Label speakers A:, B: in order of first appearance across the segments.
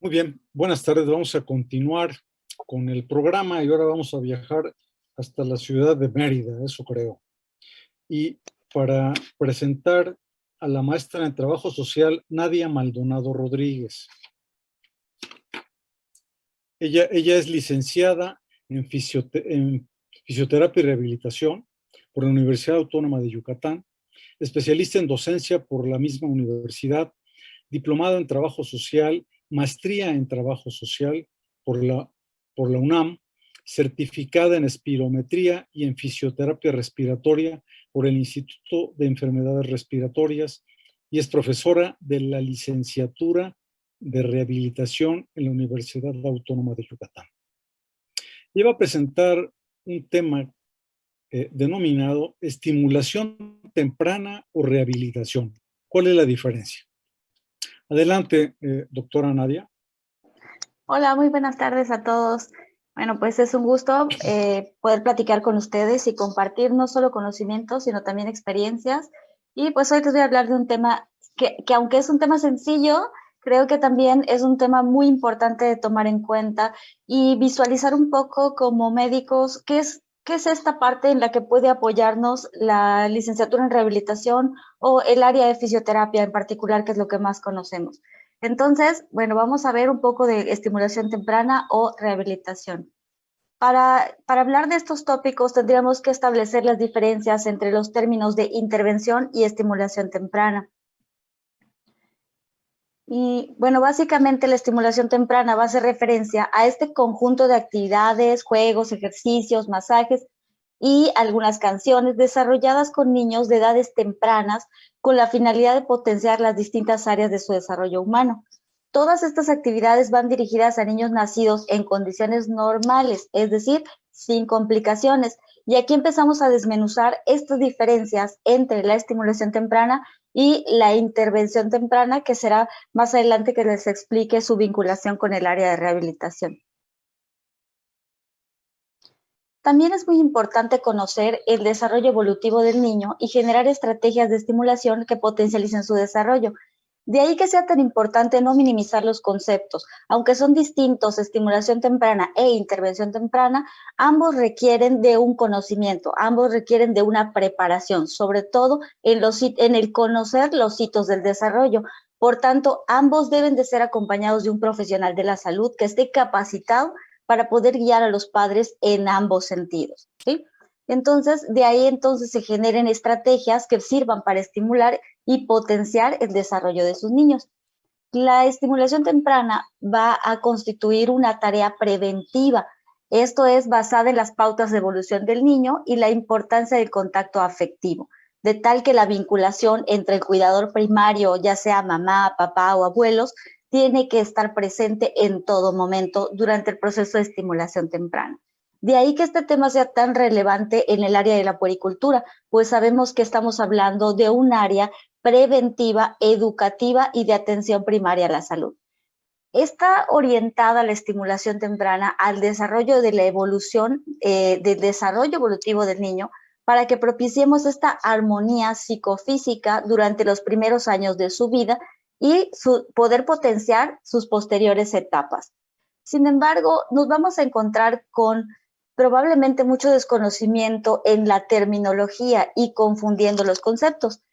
A: Muy bien, buenas tardes. Vamos a continuar con el programa y ahora vamos a viajar hasta la ciudad de Mérida, eso creo. Y para presentar a la maestra en Trabajo Social, Nadia Maldonado Rodríguez. Ella es licenciada en Fisioterapia y Rehabilitación por la Universidad Autónoma de Yucatán, especialista en docencia por la misma universidad, diplomada en Trabajo Social, maestría en Trabajo Social por la UNAM, certificada en espirometría y en fisioterapia respiratoria por el Instituto de Enfermedades Respiratorias y es profesora de la licenciatura de rehabilitación en la Universidad Autónoma de Yucatán. Iba a presentar un tema denominado estimulación temprana o rehabilitación. ¿Cuál es la diferencia? Adelante, doctora Nadia.
B: Hola, muy buenas tardes a todos. Bueno, pues es un gusto poder platicar con ustedes y compartir no solo conocimientos, sino también experiencias. Y pues hoy les voy a hablar de un tema que aunque es un tema sencillo, creo que también es un tema muy importante de tomar en cuenta y visualizar un poco como médicos qué es esta parte en la que puede apoyarnos la licenciatura en rehabilitación o el área de fisioterapia en particular, que es lo que más conocemos. Entonces, bueno, vamos a ver un poco de estimulación temprana o rehabilitación. Para hablar de estos tópicos tendríamos que establecer las diferencias entre los términos de intervención y estimulación temprana. Y bueno, básicamente la estimulación temprana va a hacer referencia a este conjunto de actividades, juegos, ejercicios, masajes y algunas canciones desarrolladas con niños de edades tempranas con la finalidad de potenciar las distintas áreas de su desarrollo humano. Todas estas actividades van dirigidas a niños nacidos en condiciones normales, es decir, sin complicaciones. Y aquí empezamos a desmenuzar estas diferencias entre la estimulación temprana y la intervención temprana, que será más adelante que les explique su vinculación con el área de rehabilitación. También es muy importante conocer el desarrollo evolutivo del niño y generar estrategias de estimulación que potencialicen su desarrollo. De ahí que sea tan importante no minimizar los conceptos. Aunque son distintos, estimulación temprana e intervención temprana, ambos requieren de un conocimiento, ambos requieren de una preparación, sobre todo en el conocer los hitos del desarrollo. Por tanto, ambos deben de ser acompañados de un profesional de la salud que esté capacitado para poder guiar a los padres en ambos sentidos, ¿sí? Entonces, de ahí entonces se generen estrategias que sirvan para estimular y potenciar el desarrollo de sus niños. La estimulación temprana va a constituir una tarea preventiva. Esto es basada en las pautas de evolución del niño y la importancia del contacto afectivo, de tal que la vinculación entre el cuidador primario, ya sea mamá, papá o abuelos, tiene que estar presente en todo momento durante el proceso de estimulación temprana. De ahí que este tema sea tan relevante en el área de la puericultura, pues sabemos que estamos hablando de un área preventiva, educativa y de atención primaria a la salud. Está orientada la estimulación temprana al desarrollo de la evolución, del desarrollo evolutivo del niño, para que propiciemos esta armonía psicofísica durante los primeros años de su vida y poder potenciar sus posteriores etapas. Sin embargo, nos vamos a encontrar con probablemente mucho desconocimiento en la terminología y confundiendo los conceptos.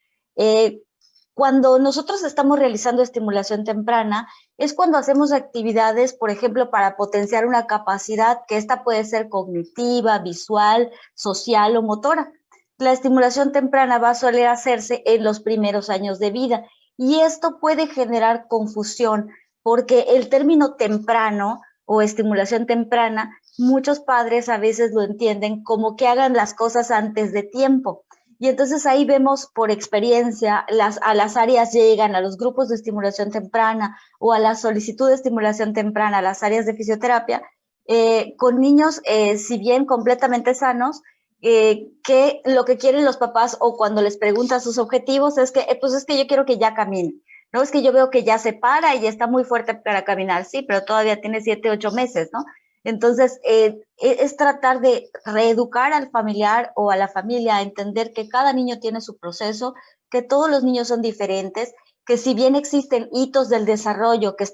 B: Cuando nosotros estamos realizando estimulación temprana, es cuando hacemos actividades, por ejemplo, para potenciar una capacidad que esta puede ser cognitiva, visual, social o motora. La estimulación temprana va a suele hacerse en los primeros años de vida y esto puede generar confusión porque el término temprano o estimulación temprana, muchos padres a veces lo entienden como que hagan las cosas antes de tiempo. Y entonces ahí vemos por experiencia, a las áreas llegan, a los grupos de estimulación temprana o a la solicitud de estimulación temprana, a las áreas de fisioterapia, con niños, si bien completamente sanos, que lo que quieren los papás o cuando les preguntan sus objetivos es que, pues es que yo quiero que ya camine, ¿no? Es que yo veo que ya se para y está muy fuerte para caminar, sí, pero todavía tiene 7, 8 meses, ¿no? Entonces, es tratar de reeducar al familiar o a la familia a entender que cada niño tiene su proceso, que todos los niños son diferentes, que si bien existen hitos del desarrollo que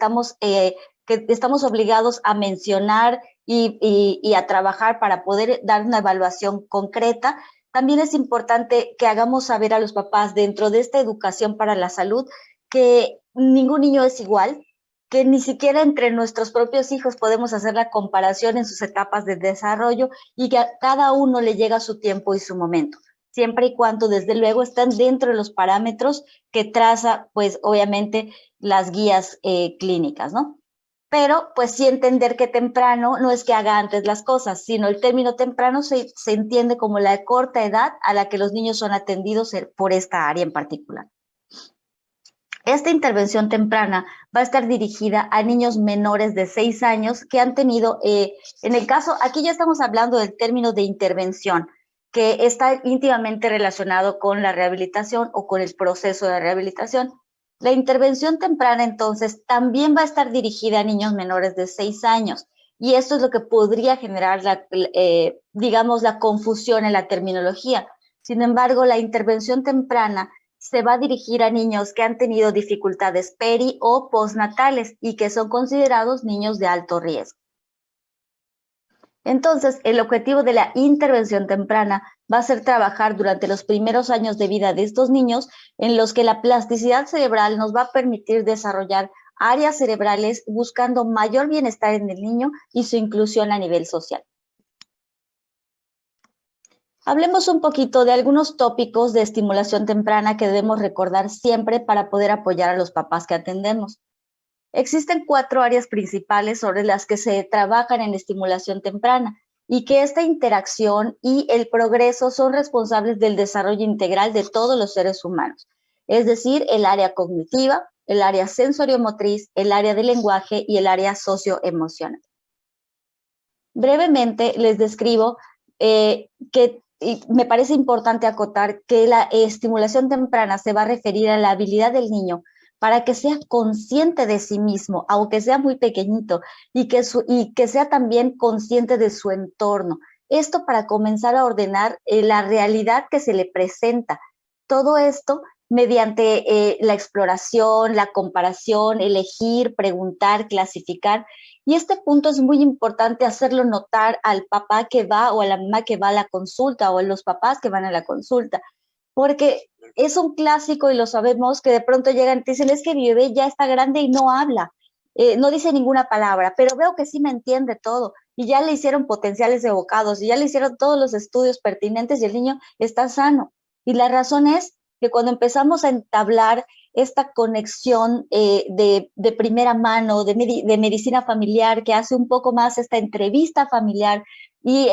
B: que estamos obligados a mencionar y a trabajar para poder dar una evaluación concreta, también es importante que hagamos saber a los papás dentro de esta educación para la salud que ningún niño es igual, que ni siquiera entre nuestros propios hijos podemos hacer la comparación en sus etapas de desarrollo y que a cada uno le llega su tiempo y su momento, siempre y cuando desde luego están dentro de los parámetros que traza, pues obviamente, las guías clínicas, ¿no? Pero pues sí entender que temprano no es que haga antes las cosas, sino el término temprano se entiende como la corta edad a la que los niños son atendidos por esta área en particular. Esta intervención temprana va a estar dirigida a niños menores de 6 años que han tenido, en el caso, aquí ya estamos hablando del término de intervención, que está íntimamente relacionado con la rehabilitación o con el proceso de rehabilitación. La intervención temprana, entonces, también va a estar dirigida a niños menores de 6 años, y esto es lo que podría generar, digamos, la confusión en la terminología. Sin embargo, la intervención temprana se va a dirigir a niños que han tenido dificultades peri o postnatales y que son considerados niños de alto riesgo. Entonces, el objetivo de la intervención temprana va a ser trabajar durante los primeros años de vida de estos niños en los que la plasticidad cerebral nos va a permitir desarrollar áreas cerebrales buscando mayor bienestar en el niño y su inclusión a nivel social. Hablemos un poquito de algunos tópicos de estimulación temprana que debemos recordar siempre para poder apoyar a los papás que atendemos. Existen 4 áreas principales sobre las que se trabajan en estimulación temprana y que esta interacción y el progreso son responsables del desarrollo integral de todos los seres humanos, es decir, el área cognitiva, el área sensoriomotriz, el área de lenguaje y el área socioemocional. Brevemente les describo que me parece importante acotar que la estimulación temprana se va a referir a la habilidad del niño para que sea consciente de sí mismo, aunque sea muy pequeñito, y que sea también consciente de su entorno. Esto para comenzar a ordenar la realidad que se le presenta. Todo esto mediante la exploración, la comparación, elegir, preguntar, clasificar. Y este punto es muy importante hacerlo notar al papá que va o a la mamá que va a la consulta o a los papás que van a la consulta, porque es un clásico y lo sabemos que de pronto llegan y te dicen, es que mi bebé ya está grande y no habla, no dice ninguna palabra, pero veo que sí me entiende todo y ya le hicieron potenciales evocados y ya le hicieron todos los estudios pertinentes y el niño está sano. Y la razón es que cuando empezamos a entablar esta conexión de primera mano, de medicina familiar, que hace un poco más esta entrevista familiar, y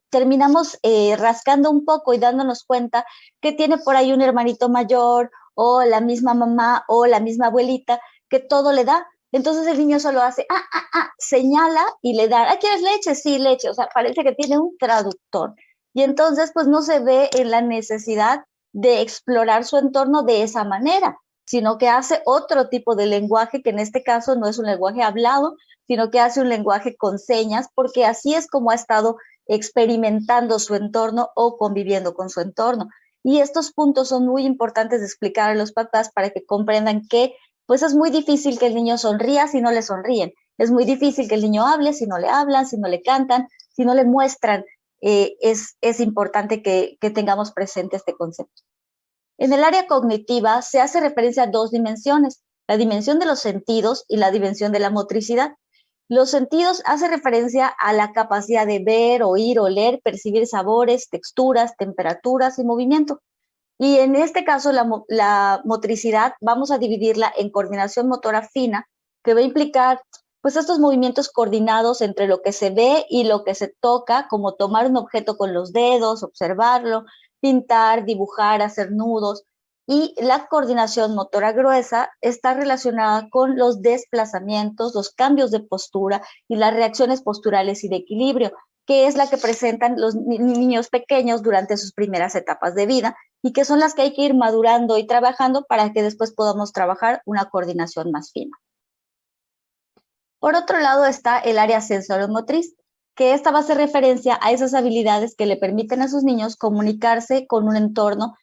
B: terminamos rascando un poco y dándonos cuenta que tiene por ahí un hermanito mayor, o la misma mamá, o la misma abuelita, que todo le da. Entonces el niño solo hace, señala y le da, ¿quieres leche? Sí, leche. O sea, parece que tiene un traductor. Y entonces, pues no se ve en la necesidad de explorar su entorno de esa manera, sino que hace otro tipo de lenguaje, que en este caso no es un lenguaje hablado, sino que hace un lenguaje con señas, porque así es como ha estado experimentando su entorno o conviviendo con su entorno. Y estos puntos son muy importantes de explicar a los papás para que comprendan que pues es muy difícil que el niño sonría si no le sonríen, es muy difícil que el niño hable si no le hablan, si no le cantan, si no le muestran. Es importante que tengamos presente este concepto. En el área cognitiva se hace referencia a 2 dimensiones, la dimensión de los sentidos y la dimensión de la motricidad. Los sentidos hace referencia a la capacidad de ver, oír, oler, percibir sabores, texturas, temperaturas y movimiento. Y en este caso, la motricidad vamos a dividirla en coordinación motora fina, que va a implicar pues estos movimientos coordinados entre lo que se ve y lo que se toca, como tomar un objeto con los dedos, observarlo, pintar, dibujar, hacer nudos. Y la coordinación motora gruesa está relacionada con los desplazamientos, los cambios de postura y las reacciones posturales y de equilibrio, que es la que presentan los niños pequeños durante sus primeras etapas de vida y que son las que hay que ir madurando y trabajando para que después podamos trabajar una coordinación más fina. Por otro lado está el área sensoromotriz, que esta va a hacer referencia a esas habilidades que le permiten a sus niños comunicarse con un entorno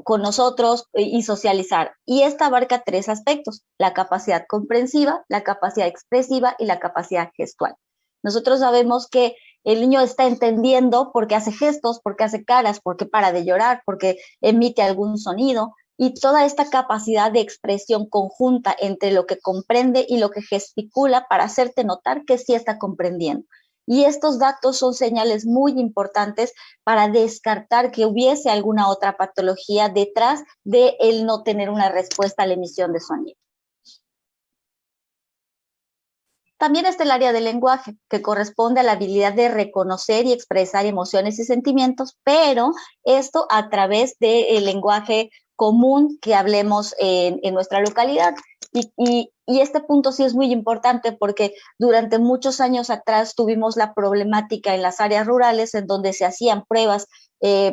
B: con nosotros y socializar. Y esta abarca 3 aspectos: la capacidad comprensiva, la capacidad expresiva y la capacidad gestual. Nosotros sabemos que el niño está entendiendo porque hace gestos, porque hace caras, porque para de llorar, porque emite algún sonido, y toda esta capacidad de expresión conjunta entre lo que comprende y lo que gesticula para hacerte notar que sí está comprendiendo. Y estos datos son señales muy importantes para descartar que hubiese alguna otra patología detrás de el no tener una respuesta a la emisión de sonido. También está el área del lenguaje, que corresponde a la habilidad de reconocer y expresar emociones y sentimientos, pero esto a través del lenguaje común que hablemos en nuestra localidad. Y este punto sí es muy importante porque durante muchos años atrás tuvimos la problemática en las áreas rurales en donde se hacían pruebas,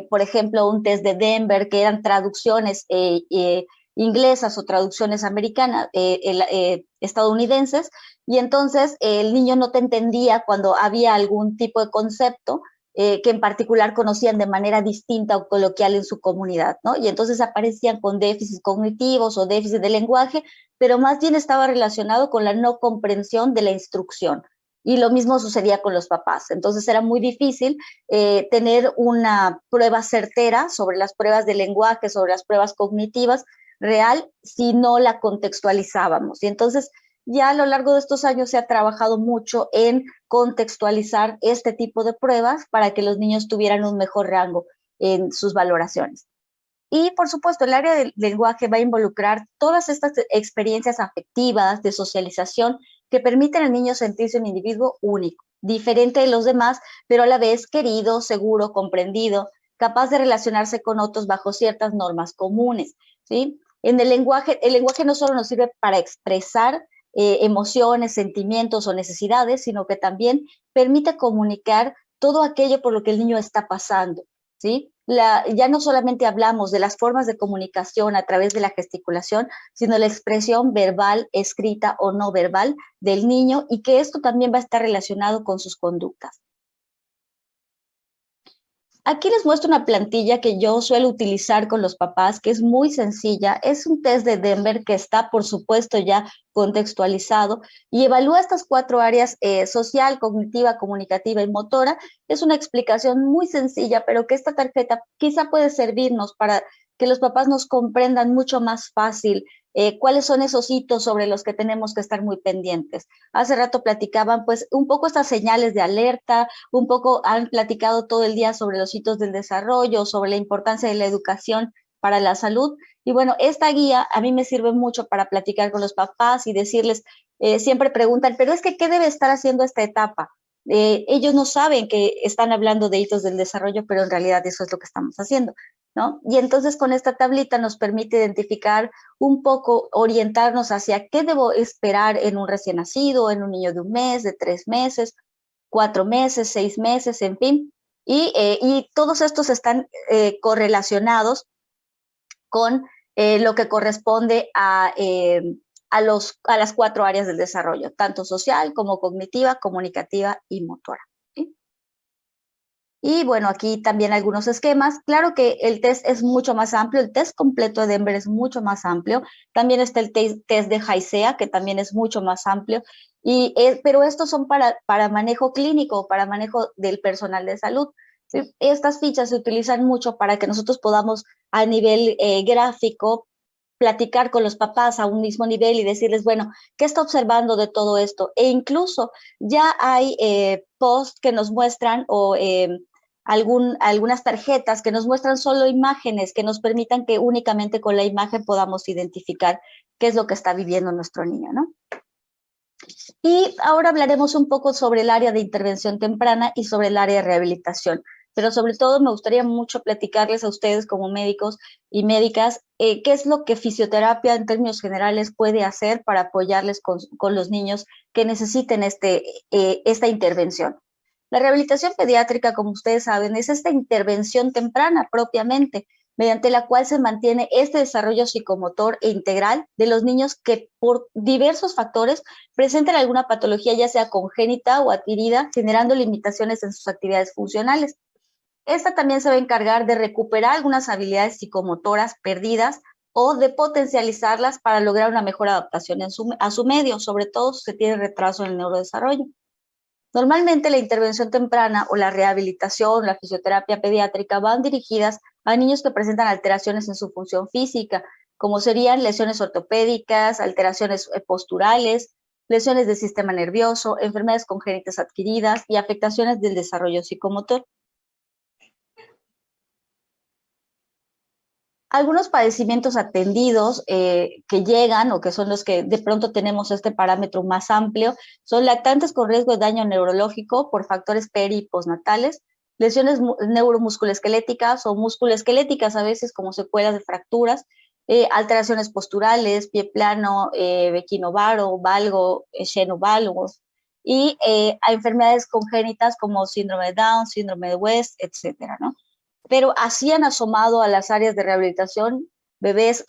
B: por ejemplo, un test de Denver, que eran traducciones inglesas o traducciones americanas, estadounidenses, y entonces el niño no te entendía cuando había algún tipo de concepto que en particular conocían de manera distinta o coloquial en su comunidad, ¿no? Y entonces aparecían con déficits cognitivos o déficit de lenguaje, pero más bien estaba relacionado con la no comprensión de la instrucción. Y lo mismo sucedía con los papás. Entonces era muy difícil tener una prueba certera sobre las pruebas de lenguaje, sobre las pruebas cognitivas real, si no la contextualizábamos. Y entonces ya a lo largo de estos años se ha trabajado mucho en contextualizar este tipo de pruebas para que los niños tuvieran un mejor rango en sus valoraciones. Y por supuesto, el área del lenguaje va a involucrar todas estas experiencias afectivas, de socialización, que permiten al niño sentirse un individuo único, diferente de los demás, pero a la vez querido, seguro, comprendido, capaz de relacionarse con otros bajo ciertas normas comunes, ¿sí? En el lenguaje no solo nos sirve para expresar emociones, sentimientos o necesidades, sino que también permite comunicar todo aquello por lo que el niño está pasando, ¿sí? Ya no solamente hablamos de las formas de comunicación a través de la gesticulación, sino la expresión verbal, escrita o no verbal del niño, y que esto también va a estar relacionado con sus conductas. Aquí les muestro una plantilla que yo suelo utilizar con los papás, que es muy sencilla. Es un test de Denver que está, por supuesto, ya contextualizado y evalúa estas 4 áreas, social, cognitiva, comunicativa y motora. Es una explicación muy sencilla, pero que esta tarjeta quizá puede servirnos para que los papás nos comprendan mucho más fácil cuáles son esos hitos sobre los que tenemos que estar muy pendientes. Hace rato platicaban pues un poco estas señales de alerta, un poco han platicado todo el día sobre los hitos del desarrollo, sobre la importancia de la educación para la salud. Y bueno, esta guía a mí me sirve mucho para platicar con los papás y decirles, siempre preguntan, pero es que, ¿qué debe estar haciendo esta etapa? Ellos no saben que están hablando de hitos del desarrollo, pero en realidad eso es lo que estamos haciendo, ¿no? Y entonces con esta tablita nos permite identificar un poco, orientarnos hacia qué debo esperar en un recién nacido, en un niño de 1 mes, de 3 meses, 4 meses, 6 meses, en fin. Y todos estos están correlacionados con lo que corresponde a las 4 áreas del desarrollo, tanto social como cognitiva, comunicativa y motora. ¿Sí? Y bueno, aquí también algunos esquemas. Claro que el test es mucho más amplio, el test completo de Denver es mucho más amplio. También está el test de Haisea, que también es mucho más amplio. Pero estos son para manejo clínico, para manejo del personal de salud. ¿Sí? Estas fichas se utilizan mucho para que nosotros podamos a nivel gráfico platicar con los papás a un mismo nivel y decirles, bueno, ¿qué está observando de todo esto? E incluso ya hay posts que nos muestran o algunas tarjetas que nos muestran solo imágenes que nos permitan que únicamente con la imagen podamos identificar qué es lo que está viviendo nuestro niño, ¿no? Y ahora hablaremos un poco sobre el área de intervención temprana y sobre el área de rehabilitación. Pero sobre todo me gustaría mucho platicarles a ustedes como médicos y médicas qué es lo que fisioterapia en términos generales puede hacer para apoyarles con los niños que necesiten esta intervención. La rehabilitación pediátrica, como ustedes saben, es esta intervención temprana propiamente, mediante la cual se mantiene este desarrollo psicomotor e integral de los niños que por diversos factores presentan alguna patología, ya sea congénita o adquirida, generando limitaciones en sus actividades funcionales. Esta también se va a encargar de recuperar algunas habilidades psicomotoras perdidas o de potencializarlas para lograr una mejor adaptación a su medio, sobre todo si se tiene retraso en el neurodesarrollo. Normalmente la intervención temprana o la rehabilitación, la fisioterapia pediátrica van dirigidas a niños que presentan alteraciones en su función física, como serían lesiones ortopédicas, alteraciones posturales, lesiones del sistema nervioso, enfermedades congénitas adquiridas y afectaciones del desarrollo psicomotor. Algunos padecimientos atendidos que llegan o que son los que de pronto tenemos este parámetro más amplio son lactantes con riesgo de daño neurológico por factores peri y postnatales, lesiones neuromusculoesqueléticas o musculoesqueléticas a veces como secuelas de fracturas, alteraciones posturales, pie plano, equinovaro, valgo, xenovalgos y a enfermedades congénitas como síndrome de Down, síndrome de West, etcétera, ¿no? Pero así han asomado a las áreas de rehabilitación bebés.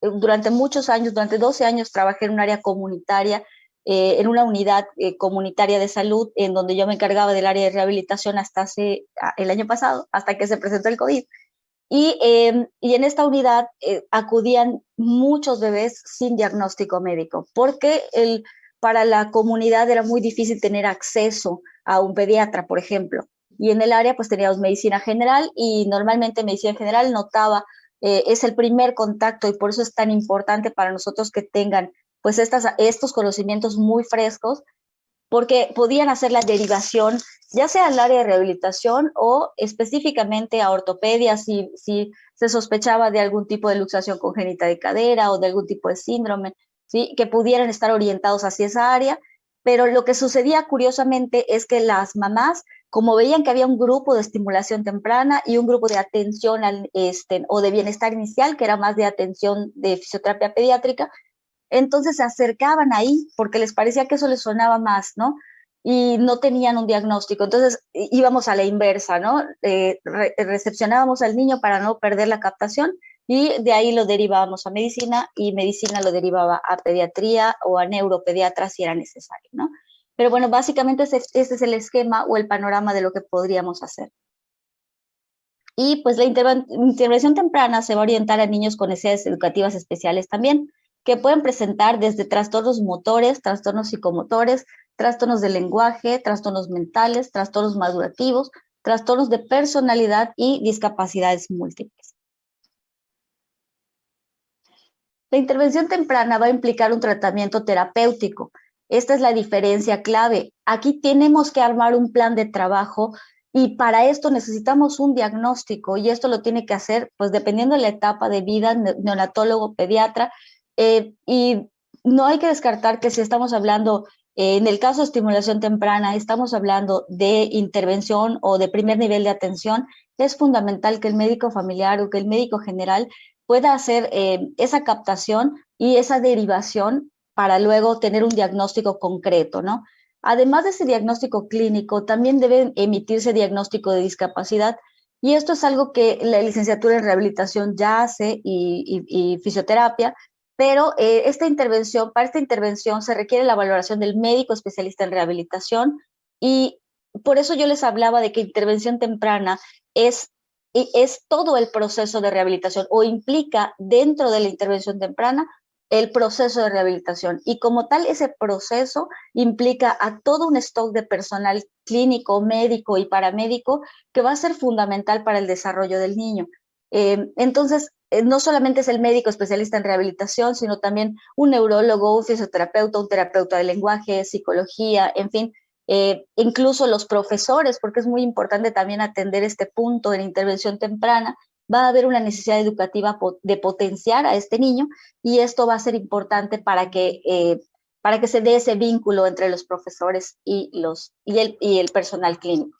B: Durante muchos años, durante 12 años, trabajé en un área comunitaria, en una unidad comunitaria de salud, en donde yo me encargaba del área de rehabilitación hasta el año pasado, hasta que se presentó el COVID. Y en esta unidad acudían muchos bebés sin diagnóstico médico, porque para la comunidad era muy difícil tener acceso a un pediatra, por ejemplo. Y en el área pues teníamos medicina general y normalmente medicina general notaba, es el primer contacto y por eso es tan importante para nosotros que tengan pues estos conocimientos muy frescos, porque podían hacer la derivación ya sea al área de rehabilitación o específicamente a ortopedia si se sospechaba de algún tipo de luxación congénita de cadera o de algún tipo de síndrome, ¿sí? Que pudieran estar orientados hacia esa área. Pero lo que sucedía curiosamente es que las mamás, como veían que había un grupo de estimulación temprana y un grupo de atención o de bienestar inicial, que era más de atención de fisioterapia pediátrica, entonces se acercaban ahí porque les parecía que eso les sonaba más, ¿no? Y no tenían un diagnóstico. Entonces íbamos a la inversa, ¿no? Recepcionábamos al niño para no perder la captación y de ahí lo derivábamos a medicina y medicina lo derivaba a pediatría o a neuropediatra si era necesario, ¿no? Pero bueno, básicamente este es el esquema o el panorama de lo que podríamos hacer. Y pues la intervención temprana se va a orientar a niños con necesidades educativas especiales también, que pueden presentar desde trastornos motores, trastornos psicomotores, trastornos del lenguaje, trastornos mentales, trastornos madurativos, trastornos de personalidad y discapacidades múltiples. La intervención temprana va a implicar un tratamiento terapéutico. Esta es la diferencia clave. Aquí tenemos que armar un plan de trabajo y para esto necesitamos un diagnóstico y esto lo tiene que hacer, pues dependiendo de la etapa de vida, neonatólogo, pediatra, y no hay que descartar que si estamos hablando, en el caso de estimulación temprana, estamos hablando de intervención o de primer nivel de atención, es fundamental que el médico familiar o que el médico general pueda hacer esa captación y esa derivación para luego tener un diagnóstico concreto, ¿no? Además de ese diagnóstico clínico, también debe emitirse diagnóstico de discapacidad y esto es algo que la licenciatura en rehabilitación ya hace y fisioterapia, pero para esta intervención se requiere la valoración del médico especialista en rehabilitación y por eso yo les hablaba de que intervención temprana es todo el proceso de rehabilitación o implica dentro de la intervención temprana el proceso de rehabilitación y como tal ese proceso implica a todo un stock de personal clínico, médico y paramédico que va a ser fundamental para el desarrollo del niño. Entonces, no solamente es el médico especialista en rehabilitación, sino también un neurólogo, un fisioterapeuta, un terapeuta de lenguaje, psicología, en fin, incluso los profesores, porque es muy importante también atender este punto en intervención temprana, va a haber una necesidad educativa de potenciar a este niño y esto va a ser importante para que se dé ese vínculo entre los profesores y el personal clínico.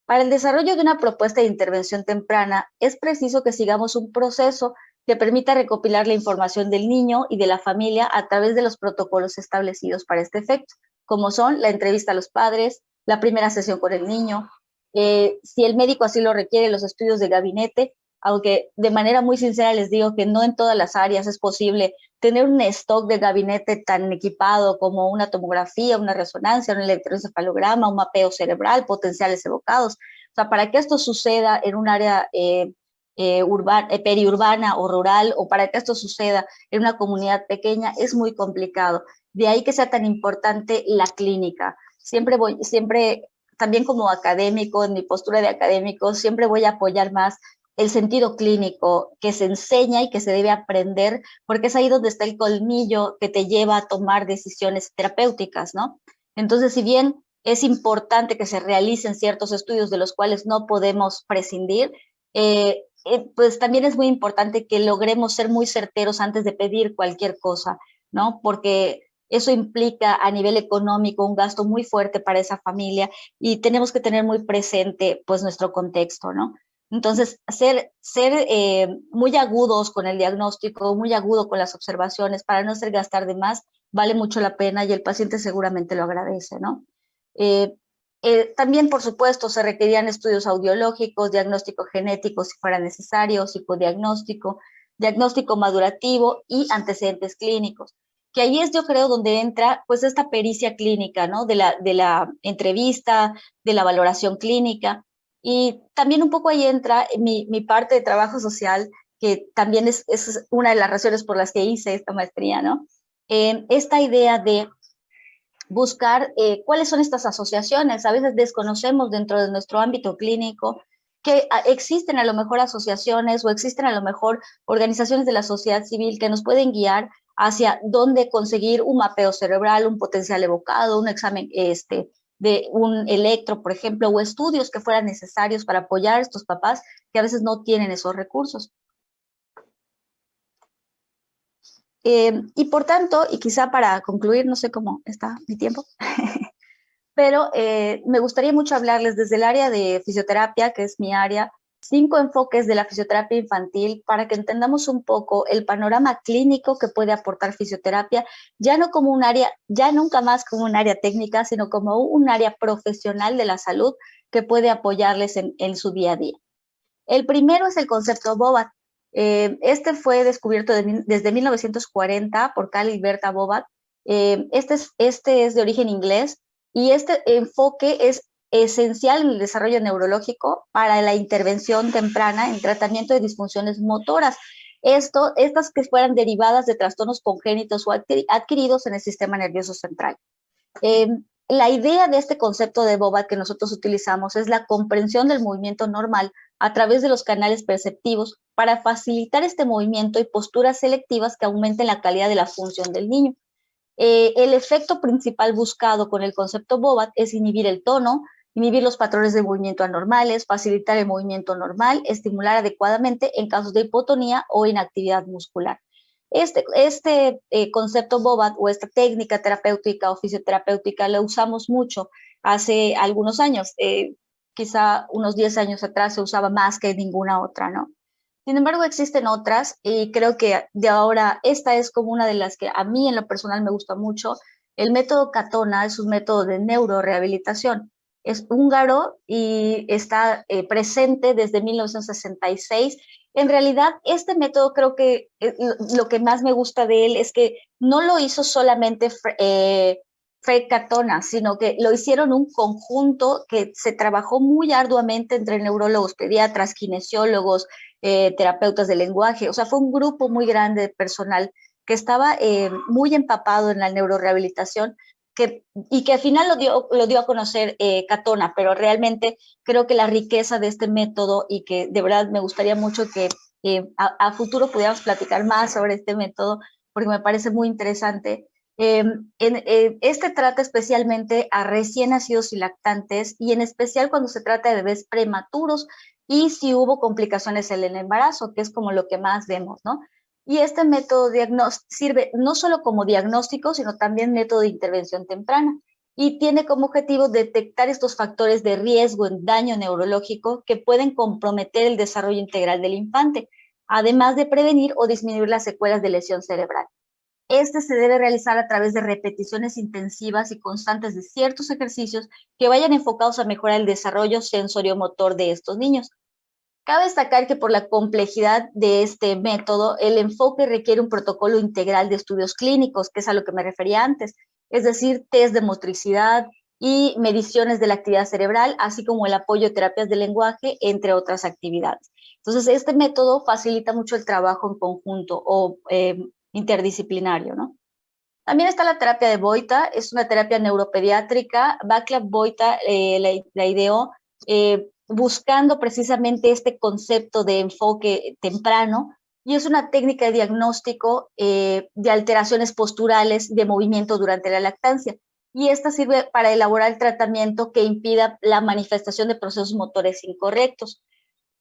B: Para el desarrollo de una propuesta de intervención temprana, es preciso que sigamos un proceso que permita recopilar la información del niño y de la familia a través de los protocolos establecidos para este efecto, como son la entrevista a los padres, la primera sesión con el niño, si el médico así lo requiere, los estudios de gabinete, aunque de manera muy sincera les digo que no en todas las áreas es posible tener un stock de gabinete tan equipado como una tomografía, una resonancia, un electroencefalograma, un mapeo cerebral, potenciales evocados. O sea, para que esto suceda en un área periurbana o rural, o para que esto suceda en una comunidad pequeña, es muy complicado. De ahí que sea tan importante la clínica. Siempre, también como académico, en mi postura de académico, siempre voy a apoyar más el sentido clínico que se enseña y que se debe aprender, porque es ahí donde está el colmillo que te lleva a tomar decisiones terapéuticas, ¿no? Entonces, si bien es importante que se realicen ciertos estudios de los cuales no podemos prescindir, pues también es muy importante que logremos ser muy certeros antes de pedir cualquier cosa, ¿no? Porque eso implica a nivel económico un gasto muy fuerte para esa familia y tenemos que tener muy presente pues nuestro contexto, ¿no? Entonces, ser muy agudos con el diagnóstico, muy agudo con las observaciones para no hacer gastar de más, vale mucho la pena y el paciente seguramente lo agradece, ¿no? Eh, también, por supuesto, se requerían estudios audiológicos, diagnóstico genético si fuera necesario, psicodiagnóstico, diagnóstico madurativo y antecedentes clínicos. Que ahí es, yo creo, donde entra pues esta pericia clínica, ¿no? De la entrevista, de la valoración clínica. Y también un poco ahí entra mi parte de trabajo social, que también es una de las razones por las que hice esta maestría, ¿no? Esta idea de buscar cuáles son estas asociaciones. A veces desconocemos dentro de nuestro ámbito clínico que existen a lo mejor asociaciones o existen a lo mejor organizaciones de la sociedad civil que nos pueden guiar hacia dónde conseguir un mapeo cerebral, un potencial evocado, un examen de un electro, por ejemplo, o estudios que fueran necesarios para apoyar a estos papás que a veces no tienen esos recursos. Y por tanto, y quizá para concluir, no sé cómo está mi tiempo, pero me gustaría mucho hablarles desde el área de fisioterapia, que es mi área, 5 enfoques de la fisioterapia infantil para que entendamos un poco el panorama clínico que puede aportar fisioterapia, ya no como un área, ya nunca más como un área técnica, sino como un área profesional de la salud que puede apoyarles en su día a día. El primero es el concepto Bobat. Este fue descubierto desde 1940 por Carl y Berta Bobat. Este es de origen inglés y este enfoque es esencial en el desarrollo neurológico para la intervención temprana en tratamiento de disfunciones motoras. Estas que fueran derivadas de trastornos congénitos o adquiridos en el sistema nervioso central. Eh, la idea de este concepto de Bobat que nosotros utilizamos es la comprensión del movimiento normal a través de los canales perceptivos para facilitar este movimiento y posturas selectivas que aumenten la calidad de la función del niño. El efecto principal buscado con el concepto Bobat es inhibir el tono, inhibir los patrones de movimiento anormales, facilitar el movimiento normal, estimular adecuadamente en casos de hipotonía o inactividad muscular. Este concepto Bobat o esta técnica terapéutica o fisioterapéutica la usamos mucho hace algunos años. Quizá unos 10 años atrás se usaba más que ninguna otra, ¿no? Sin embargo, existen otras y creo que de ahora esta es como una de las que a mí en lo personal me gusta mucho. El método Katona es un método de neurorehabilitación. Es húngaro y está presente desde 1966. En realidad, este método creo que lo que más me gusta de él es que no lo hizo solamente Fred Katona, sino que lo hicieron un conjunto que se trabajó muy arduamente entre neurólogos, pediatras, kinesiólogos, terapeutas de lenguaje. O sea, fue un grupo muy grande de personal que estaba muy empapado en la neurorehabilitación y que al final lo dio a conocer Katona, pero realmente creo que la riqueza de este método y que de verdad me gustaría mucho que a futuro pudiéramos platicar más sobre este método, porque me parece muy interesante. Este trata especialmente a recién nacidos y lactantes y en especial cuando se trata de bebés prematuros y si hubo complicaciones en el embarazo, que es como lo que más vemos, ¿no? Y este método sirve no solo como diagnóstico, sino también método de intervención temprana y tiene como objetivo detectar estos factores de riesgo en daño neurológico que pueden comprometer el desarrollo integral del infante, además de prevenir o disminuir las secuelas de lesión cerebral. Este se debe realizar a través de repeticiones intensivas y constantes de ciertos ejercicios que vayan enfocados a mejorar el desarrollo sensoriomotor de estos niños. Cabe destacar que por la complejidad de este método, el enfoque requiere un protocolo integral de estudios clínicos, que es a lo que me refería antes, es decir, test de motricidad, y mediciones de la actividad cerebral, así como el apoyo de terapias de lenguaje, entre otras actividades. Entonces, este método facilita mucho el trabajo en conjunto o interdisciplinario, ¿no? También está la terapia de Boita, es una terapia neuropediátrica. Václav Boita la ideó buscando precisamente este concepto de enfoque temprano, y es una técnica de diagnóstico de alteraciones posturales de movimiento durante la lactancia. Y esta sirve para elaborar el tratamiento que impida la manifestación de procesos motores incorrectos.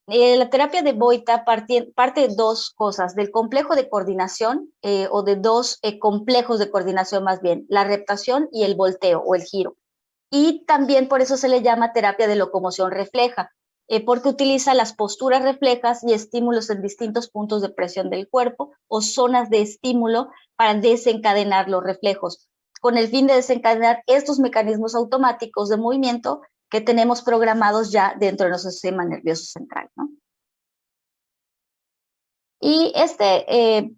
B: La terapia de Boita parte de dos cosas, del complejo de coordinación o de dos complejos de coordinación más bien, la reptación y el volteo o el giro. Y también por eso se le llama terapia de locomoción refleja, porque utiliza las posturas reflejas y estímulos en distintos puntos de presión del cuerpo o zonas de estímulo para desencadenar los reflejos, con el fin de desencadenar estos mecanismos automáticos de movimiento que tenemos programados ya dentro de nuestro sistema nervioso central, ¿no? Y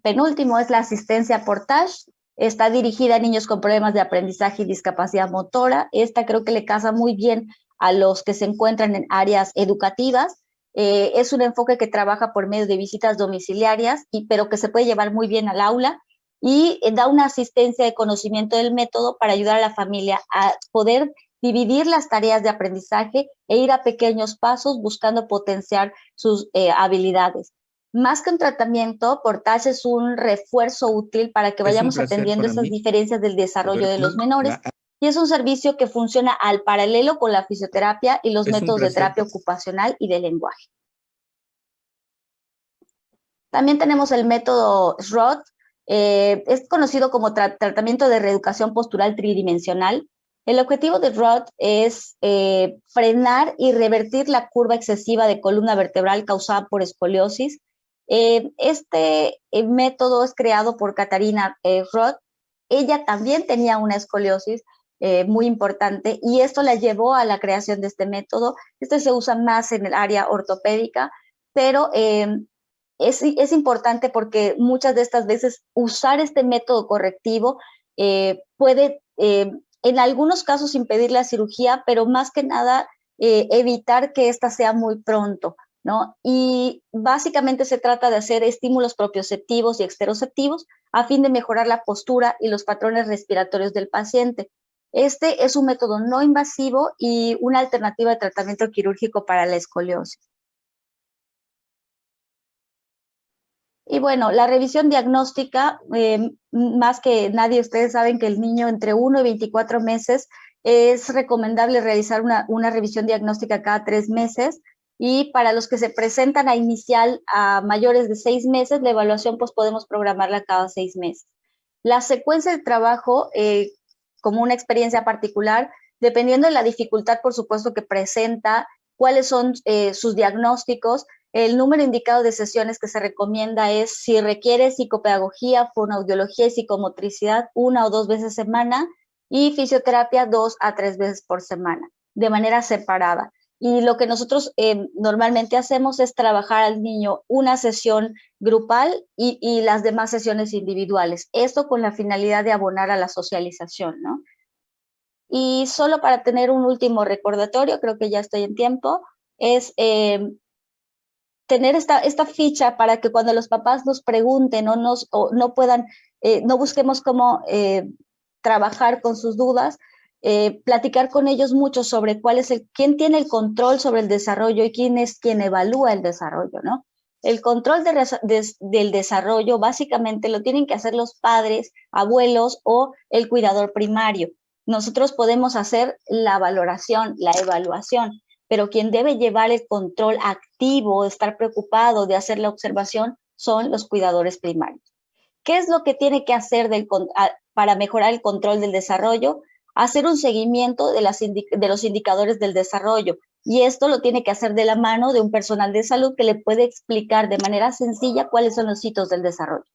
B: penúltimo es la asistencia Portage. Está dirigida a niños con problemas de aprendizaje y discapacidad motora. Esta creo que le casa muy bien a los que se encuentran en áreas educativas. Es un enfoque que trabaja por medio de visitas domiciliarias, pero que se puede llevar muy bien al aula, y da una asistencia de conocimiento del método para ayudar a la familia a poder dividir las tareas de aprendizaje e ir a pequeños pasos buscando potenciar sus habilidades. Más que un tratamiento, Portage es un refuerzo útil para que vayamos atendiendo esas diferencias del desarrollo de los menores, y es un servicio que funciona al paralelo con la fisioterapia y los métodos de terapia ocupacional y de lenguaje. También tenemos el método SROT, es conocido como tratamiento de reeducación postural tridimensional. El objetivo de ROT es frenar y revertir la curva excesiva de columna vertebral causada por escoliosis. Este método es creado por Katarina Roth. Ella también tenía una escoliosis muy importante, y esto la llevó a la creación de este método. Este se usa más en el área ortopédica, pero es importante porque muchas de estas veces usar este método correctivo puede en algunos casos impedir la cirugía, pero más que nada evitar que esta sea muy pronto, ¿no? Y básicamente se trata de hacer estímulos propioceptivos y exteroceptivos a fin de mejorar la postura y los patrones respiratorios del paciente. Este es un método no invasivo y una alternativa de tratamiento quirúrgico para la escoliosis. Y bueno, la revisión diagnóstica, más que nadie, ustedes saben que el niño entre 1 y 24 meses es recomendable realizar una revisión diagnóstica cada 3 meses, y para los que se presentan a inicial a mayores de 6 meses, la evaluación pues podemos programarla cada 6 meses. La secuencia de trabajo, como una experiencia particular, dependiendo de la dificultad, por supuesto, que presenta, cuáles son sus diagnósticos, el número indicado de sesiones que se recomienda es, si requiere psicopedagogía, fonoaudiología y psicomotricidad, 1 o 2 veces a semana, y fisioterapia 2 a 3 veces por semana, de manera separada. Y lo que nosotros normalmente hacemos es trabajar al niño una sesión grupal y las demás sesiones individuales. Esto con la finalidad de abonar a la socialización, ¿no? Y solo para tener un último recordatorio, creo que ya estoy en tiempo, es tener esta ficha para que cuando los papás nos pregunten o no puedan, no busquemos cómo trabajar con sus dudas, platicar con ellos mucho sobre quién tiene el control sobre el desarrollo y quién es quien evalúa el desarrollo, ¿no? El control del desarrollo básicamente lo tienen que hacer los padres, abuelos o el cuidador primario. Nosotros podemos hacer la valoración, la evaluación, pero quien debe llevar el control activo, estar preocupado de hacer la observación, son los cuidadores primarios. ¿Qué es lo que tiene que hacer para mejorar el control del desarrollo? Hacer un seguimiento de los indicadores del desarrollo, y esto lo tiene que hacer de la mano de un personal de salud que le puede explicar de manera sencilla cuáles son los hitos del desarrollo.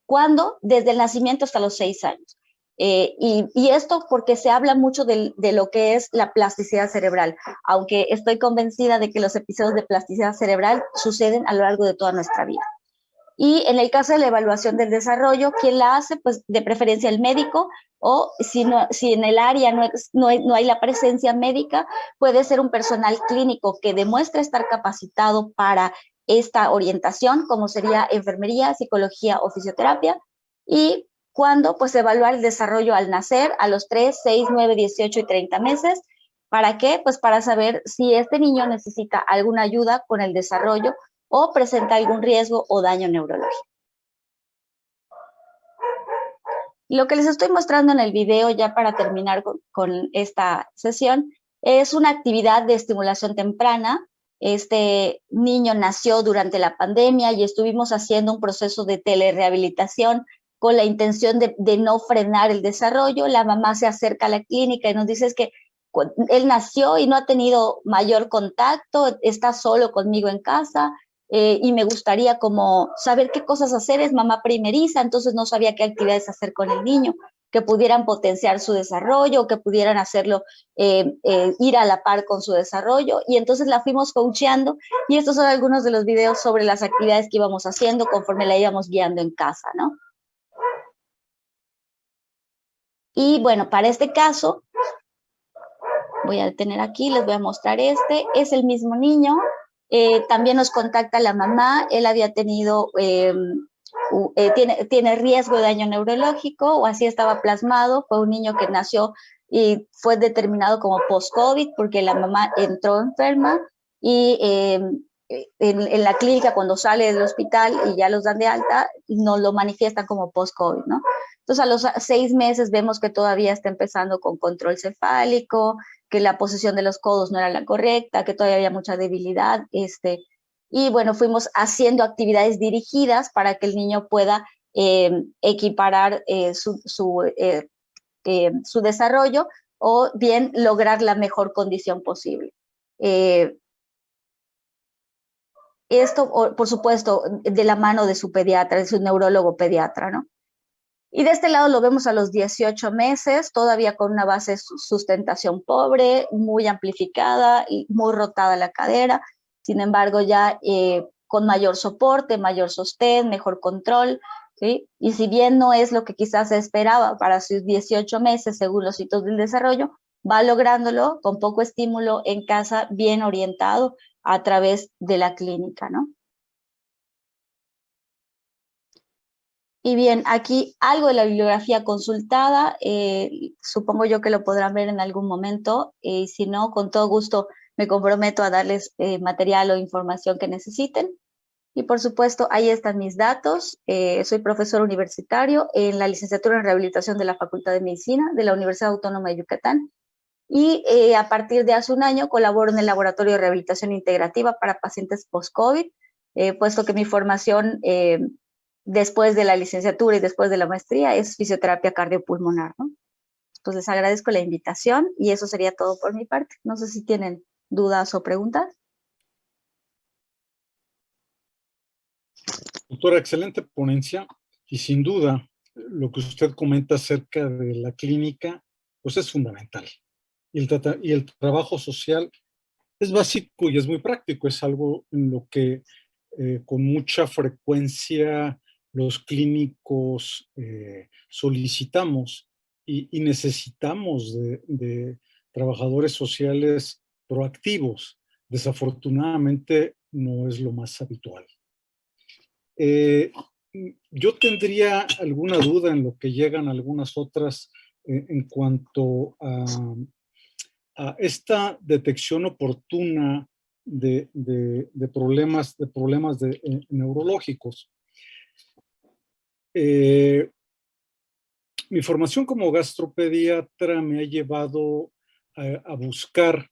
B: ¿Cuándo? Desde el nacimiento hasta los 6 años. Y esto porque se habla mucho de lo que es la plasticidad cerebral, aunque estoy convencida de que los episodios de plasticidad cerebral suceden a lo largo de toda nuestra vida. Y en el caso de la evaluación del desarrollo, ¿quién la hace? Pues de preferencia el médico, o si en el área no hay la presencia médica, puede ser un personal clínico que demuestre estar capacitado para esta orientación, como sería enfermería, psicología o fisioterapia, y cuando pues evaluar el desarrollo al nacer a los 3, 6, 9, 18 y 30 meses. ¿Para qué? Pues para saber si este niño necesita alguna ayuda con el desarrollo o presenta algún riesgo o daño neurológico. Lo que les estoy mostrando en el video, ya para terminar con esta sesión, es una actividad de estimulación temprana. Este niño nació durante la pandemia y estuvimos haciendo un proceso de telerehabilitación con la intención de no frenar el desarrollo. La mamá se acerca a la clínica y nos dice que él nació y no ha tenido mayor contacto, está solo conmigo en casa, y me gustaría como saber qué cosas hacer. Es mamá primeriza, entonces no sabía qué actividades hacer con el niño que pudieran potenciar su desarrollo, que pudieran hacerlo ir a la par con su desarrollo, y entonces la fuimos coacheando, y estos son algunos de los videos sobre las actividades que íbamos haciendo conforme la íbamos guiando en casa, ¿no? Y bueno, para este caso, voy a detener aquí, les voy a mostrar es el mismo niño. También nos contacta la mamá, él había tenido, tiene riesgo de daño neurológico, o así estaba plasmado. Fue un niño que nació y fue determinado como post-COVID porque la mamá entró enferma, y en la clínica, cuando sale del hospital y ya los dan de alta, nos lo manifiestan como post-COVID, ¿no? Entonces a los 6 meses vemos que todavía está empezando con control cefálico, que la posición de los codos no era la correcta, que todavía había mucha debilidad, y bueno, fuimos haciendo actividades dirigidas para que el niño pueda equiparar su desarrollo, o bien lograr la mejor condición posible. Esto, por supuesto, de la mano de su pediatra, de su neurólogo pediatra, ¿no? Y de este lado lo vemos a los 18 meses, todavía con una base de sustentación pobre, muy amplificada y muy rotada la cadera. Sin embargo, ya con mayor soporte, mayor sostén, mejor control, ¿sí? Y si bien no es lo que quizás se esperaba para sus 18 meses, según los hitos del desarrollo, va lográndolo con poco estímulo en casa, bien orientado a través de la clínica, ¿no? Y bien, aquí algo de la bibliografía consultada, supongo yo que lo podrán ver en algún momento, y si no, con todo gusto me comprometo a darles material o información que necesiten. Y por supuesto, ahí están mis datos. Soy profesor universitario en la licenciatura en rehabilitación de la Facultad de Medicina de la Universidad Autónoma de Yucatán, y a partir de hace un año colaboro en el Laboratorio de Rehabilitación Integrativa para pacientes post-COVID, puesto que mi formación después de la licenciatura y después de la maestría es fisioterapia cardiopulmonar, ¿no? Pues les agradezco la invitación y eso sería todo por mi parte. No sé si tienen dudas o preguntas.
A: Doctora, excelente ponencia, y sin duda lo que usted comenta acerca de la clínica, pues es fundamental. Y el trabajo social es básico y es muy práctico, es algo en lo que con mucha frecuencia los clínicos solicitamos y necesitamos de trabajadores sociales proactivos. Desafortunadamente no es lo más habitual. Yo tendría alguna duda en lo que llegan algunas otras en cuanto a esta detección oportuna de problemas neurológicos. Mi formación como gastropediatra me ha llevado a buscar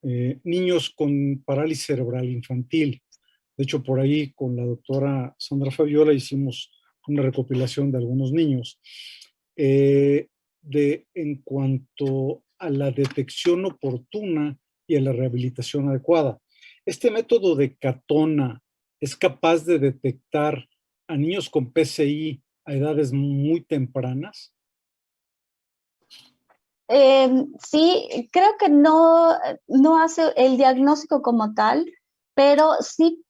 A: niños con parálisis cerebral infantil. De hecho, por ahí con la doctora Sandra Fabiola hicimos una recopilación de algunos niños. En cuanto a la detección oportuna y a la rehabilitación adecuada. Este método de Catona es capaz de detectar a niños con PCI a edades muy tempranas.
B: Sí, creo que no hace el diagnóstico como tal, pero sí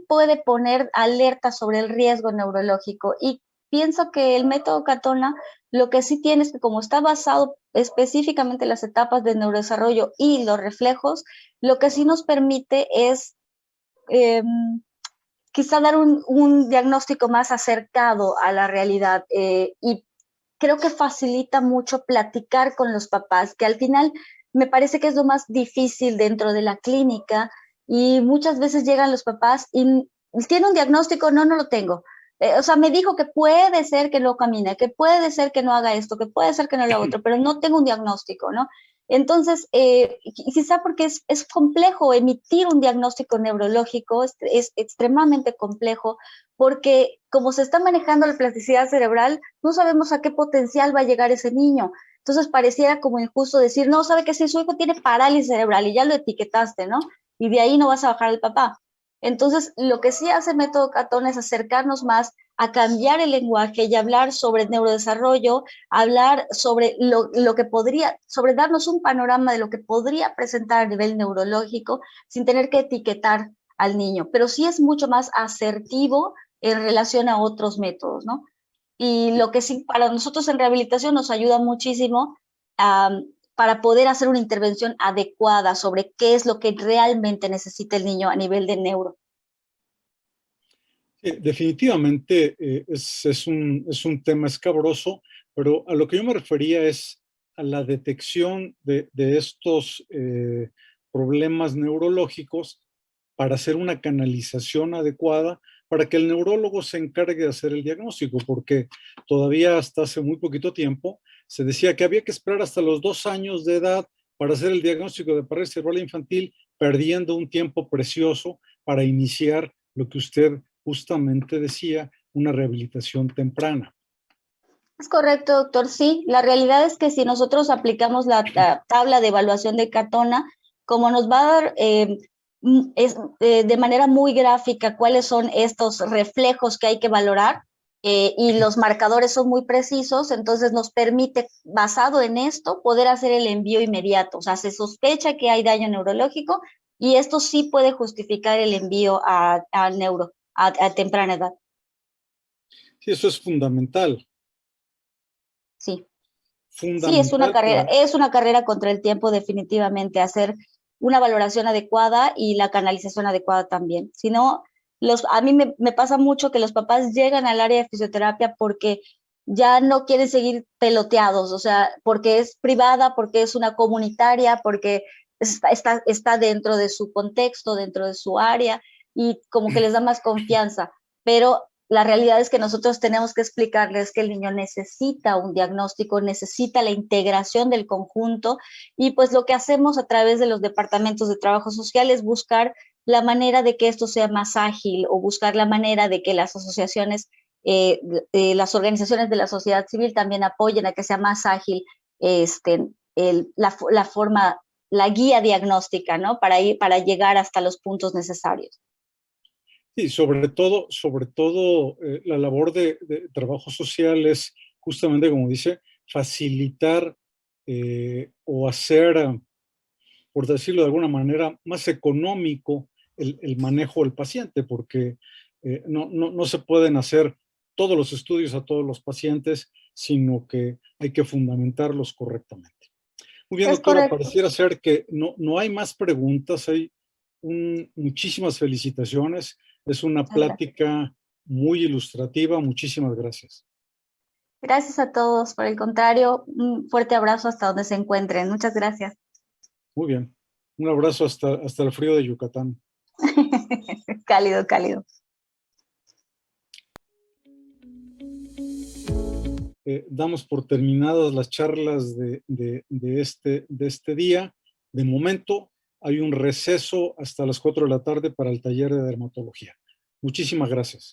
B: puede poner alerta sobre el riesgo neurológico. Y pienso que el método Catona lo que sí tiene es que como está basado específicamente en las etapas de neurodesarrollo y los reflejos, lo que sí nos permite es quizá dar un diagnóstico más acercado a la realidad, y creo que facilita mucho platicar con los papás, que al final me parece que es lo más difícil dentro de la clínica, y muchas veces llegan los papás y tiene un diagnóstico, no, no lo tengo. O sea, me dijo que puede ser que no camine, que puede ser que no haga esto, que puede ser que no haga otro, pero no tengo un diagnóstico, ¿no? Entonces, quizá porque es complejo emitir un diagnóstico neurológico, es extremadamente complejo, porque como se está manejando la plasticidad cerebral, no sabemos a qué potencial va a llegar ese niño. Entonces pareciera como injusto decir, no, sabe que si su hijo tiene parálisis cerebral y ya lo etiquetaste, ¿no? Y de ahí no vas a bajar al papá. Entonces, lo que sí hace el método Catón es acercarnos más a cambiar el lenguaje y hablar sobre neurodesarrollo, hablar sobre lo que podría, sobre darnos un panorama de lo que podría presentar a nivel neurológico sin tener que etiquetar al niño, pero sí es mucho más asertivo en relación a otros métodos, ¿no? Y lo que sí para nosotros en rehabilitación nos ayuda muchísimo para poder hacer una intervención adecuada sobre qué es lo que realmente necesita el niño a nivel de neuro.
A: Definitivamente es un tema escabroso, pero a lo que yo me refería es a la detección de estos problemas neurológicos para hacer una canalización adecuada, para que el neurólogo se encargue de hacer el diagnóstico, porque todavía hasta hace muy poquito tiempo se decía que había que esperar hasta los 2 años de edad para hacer el diagnóstico de parálisis cerebral infantil, perdiendo un tiempo precioso para iniciar lo que usted justamente decía, una rehabilitación temprana.
B: Es correcto, doctor. Sí, la realidad es que si nosotros aplicamos la tabla de evaluación de Catona, como nos va a dar de manera muy gráfica cuáles son estos reflejos que hay que valorar, y los marcadores son muy precisos, entonces nos permite, basado en esto, poder hacer el envío inmediato. O sea, se sospecha que hay daño neurológico y esto sí puede justificar el envío a neuro a temprana edad.
A: Sí, eso es fundamental,
B: Sí. Sí,
A: fundamental para...
B: es una carrera contra el tiempo definitivamente, hacer una valoración adecuada y la canalización adecuada también. Si no, a mí me pasa mucho que los papás llegan al área de fisioterapia porque ya no quieren seguir peloteados, o sea, porque es privada, porque es una comunitaria, porque está dentro de su contexto, dentro de su área, y como que les da más confianza. Pero la realidad es que nosotros tenemos que explicarles que el niño necesita un diagnóstico, necesita la integración del conjunto, y pues lo que hacemos a través de los departamentos de trabajo social es buscar la manera de que esto sea más ágil, o buscar la manera de que las asociaciones, las organizaciones de la sociedad civil también apoyen a que sea más ágil la forma, la guía diagnóstica, ¿no? Para llegar hasta los puntos necesarios.
A: Sí, sobre todo la labor de trabajo social es justamente, como dice, facilitar o hacer, por decirlo de alguna manera, más económico el manejo del paciente, porque no se pueden hacer todos los estudios a todos los pacientes, sino que hay que fundamentarlos correctamente. Muy bien,
B: Es
A: doctora,
B: correcto.
A: pareciera ser que no hay más preguntas, hay muchísimas felicitaciones, es una
B: Muchas gracias.
A: plática muy ilustrativa, muchísimas gracias.
B: Gracias a todos. Por el contrario, un fuerte abrazo hasta donde se encuentren. Muchas gracias.
A: Muy bien, un abrazo hasta el frío de Yucatán.
B: Cálido, cálido.
A: Damos por terminadas las charlas de este día. De momento, hay un receso hasta las 4 de la tarde para el taller de dermatología. Muchísimas gracias.